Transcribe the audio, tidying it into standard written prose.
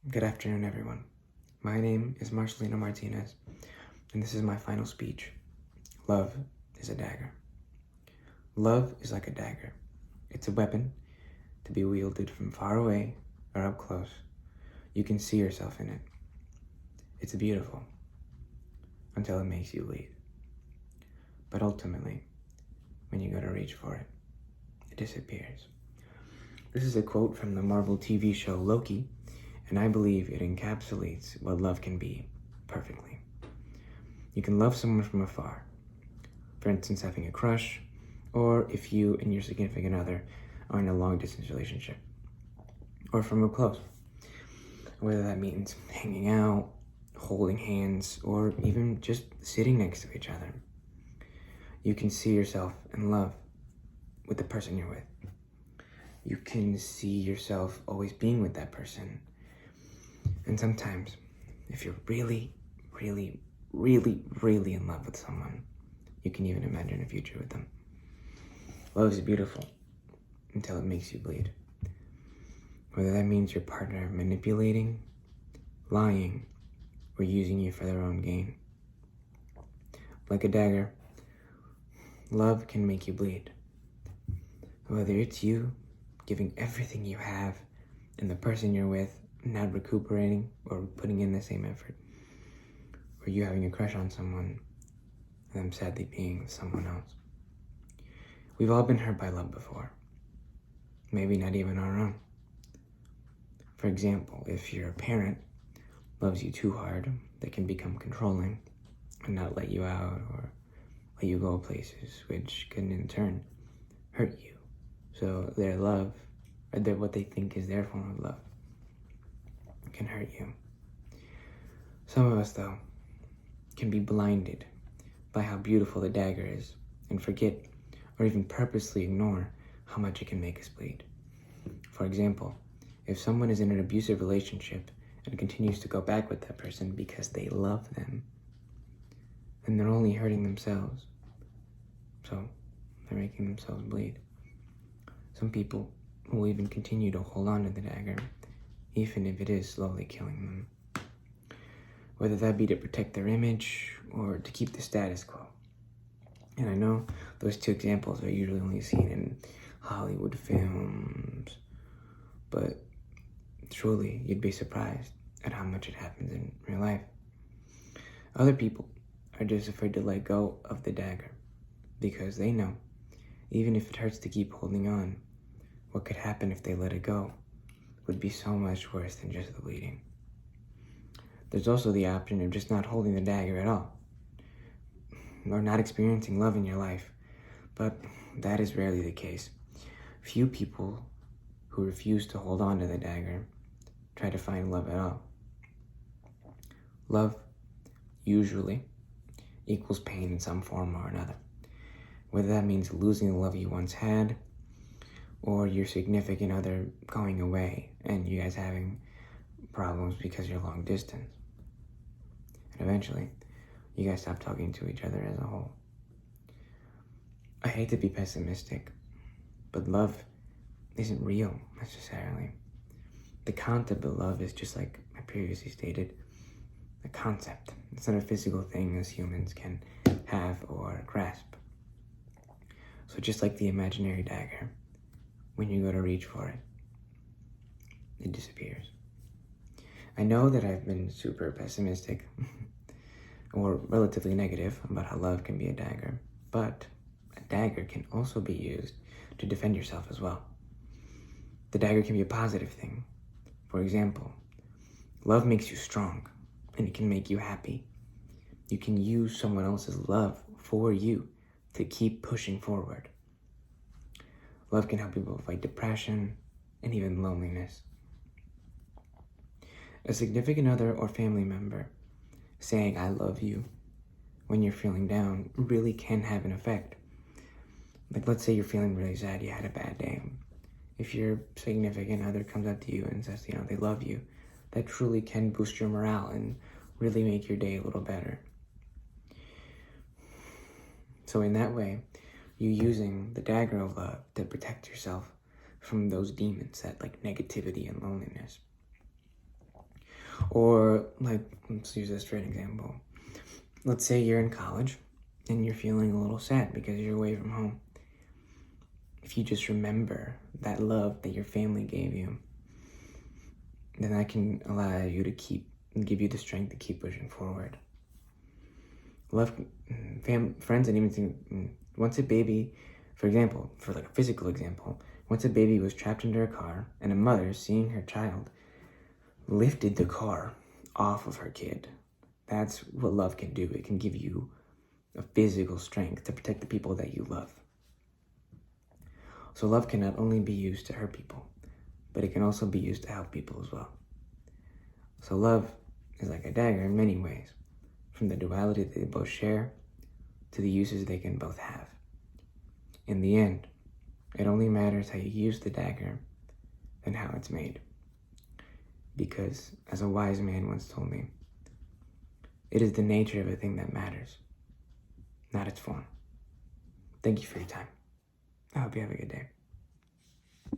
Good afternoon, everyone. My name is Marcelino Martinez, and this is my final speech. Love is a dagger. Love is like a dagger. It's a weapon to be wielded from far away or up close. You can see yourself in it. It's beautiful until it makes you bleed. But ultimately, when you go to reach for it, it disappears. This is a quote from the Marvel TV show Loki, and I believe it encapsulates what love can be perfectly. You can love someone from afar, for instance, having a crush, or if you and your significant other are in a long-distance relationship, or from up close, whether that means hanging out, holding hands, or even just sitting next to each other. You can see yourself in love with the person you're with. You can see yourself always being with that person. And sometimes, if you're really, really, really, really in love with someone, you can even imagine a future with them. Love is beautiful until it makes you bleed. Whether that means your partner manipulating, lying, or using you for their own gain. Like a dagger, love can make you bleed. Whether it's you giving everything you have and the person you're with not recuperating or putting in the same effort, or you having a crush on someone and them sadly being with someone else. We've all been hurt by love before, maybe not even our own. For example, if your parent loves you too hard, they can become controlling and not let you out or let you go places, which can in turn hurt you. So their love, or what they think is their form of love, can hurt you. Some of us, though, can be blinded by how beautiful the dagger is and forget or even purposely ignore how much it can make us bleed. For example, if someone is in an abusive relationship and continues to go back with that person because they love them, then they're only hurting themselves. So they're making themselves bleed. Some people will even continue to hold on to the dagger, even if it is slowly killing them. Whether that be to protect their image or to keep the status quo. And I know those two examples are usually only seen in Hollywood films, but truly you'd be surprised at how much it happens in real life. Other people are just afraid to let go of the dagger because they know, even if it hurts to keep holding on, what could happen if they let it go would be so much worse than just the bleeding. There's also the option of just not holding the dagger at all, or not experiencing love in your life, but that is rarely the case. Few people who refuse to hold on to the dagger try to find love at all. Love usually equals pain in some form or another, whether that means losing the love you once had, or your significant other going away and you guys having problems because you're long distance. And eventually, you guys stop talking to each other as a whole. I hate to be pessimistic, but love isn't real necessarily. The concept of love is just like I previously stated, a concept. It's not a physical thing as humans can have or grasp. So just like the imaginary dagger, when you go to reach for it, it disappears. I know that I've been super pessimistic or relatively negative about how love can be a dagger, but a dagger can also be used to defend yourself as well. The dagger can be a positive thing. For example, love makes you strong and it can make you happy. You can use someone else's love for you to keep pushing forward. Love can help people fight depression and even loneliness. A significant other or family member saying I love you when you're feeling down really can have an effect. Like let's say you're feeling really sad, you had a bad day. If your significant other comes up to you and says, they love you, that truly can boost your morale and really make your day a little better. So in that way, you using the dagger of love to protect yourself from those demons, that like negativity and loneliness. Or, like, let's use this for an example. Let's say you're in college and you're feeling a little sad because you're away from home. If you just remember that love that your family gave you, then that can allow you to give you the strength to keep pushing forward. Love, friends, and even once a baby, for example, for like a physical example, once a baby was trapped under a car and a mother, seeing her child, lifted the car off of her kid. That's what love can do. It can give you a physical strength to protect the people that you love. So love can not only be used to hurt people, but it can also be used to help people as well. So love is like a dagger in many ways, from the duality that they both share to the uses they can both have. In the end, it only matters how you use the dagger and how it's made. Because, as a wise man once told me, it is the nature of a thing that matters, not its form. Thank you for your time. I hope you have a good day.